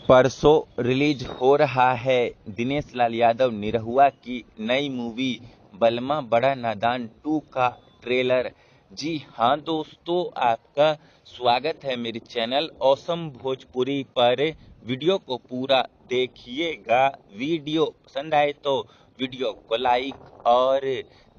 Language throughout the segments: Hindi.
परसों रिलीज हो रहा है दिनेश लाल यादव निरहुआ की नई मूवी बलमा बड़ा नादान 2 का ट्रेलर। जी हाँ दोस्तों, आपका स्वागत है मेरे चैनल ऑसम भोजपुरी पर। वीडियो को पूरा देखिएगा। वीडियो पसंद आए तो वीडियो को लाइक और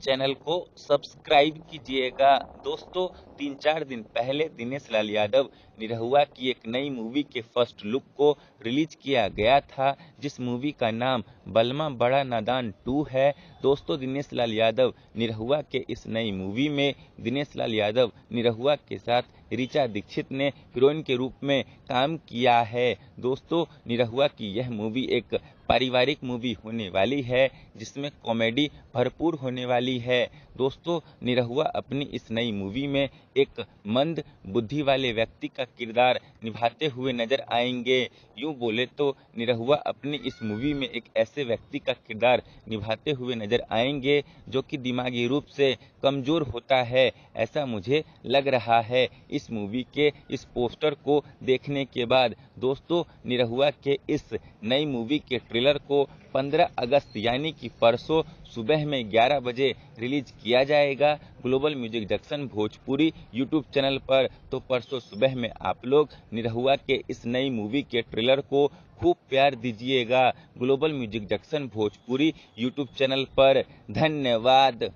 चैनल को सब्सक्राइब कीजिएगा। दोस्तों, 3-4 दिन पहले दिनेश लाल यादव निरहुआ की एक नई मूवी के फर्स्ट लुक को रिलीज किया गया था, जिस मूवी का नाम बलमा बड़ा नादान 2 है। दोस्तों, दिनेश लाल यादव निरहुआ के इस नई मूवी में दिनेश लाल यादव निरहुआ के साथ ऋचा दीक्षित ने हीरोइन के रूप में काम किया है। दोस्तों, निरहुआ की यह मूवी एक पारिवारिक मूवी होने वाली है, जिसमें कॉमेडी भरपूर होने वाली है। दोस्तों, निरहुआ अपनी इस नई मूवी में एक मंद बुद्धि वाले व्यक्ति का किरदार निभाते हुए नजर आएंगे। यूं बोले तो निरहुआ अपनी इस मूवी में एक ऐसे व्यक्ति का किरदार निभाते हुए नजर आएंगे जो कि दिमागी रूप से कमजोर होता है, ऐसा मुझे लग रहा है इस मूवी के इस पोस्टर को देखने के बाद। दोस्तों, निरहुआ के इस नई मूवी के ट्रेलर को 15 अगस्त यानी कि परसों सुबह में 11 बजे रिलीज किया जाएगा global music junction Bhojpuri YouTube channel पर। तो परसों सुबह में आप लोग निरहुआ के इस नई मूवी के ट्रेलर को खूब प्यार दीजिएगा global music junction Bhojpuri YouTube channel पर। धन्यवाद।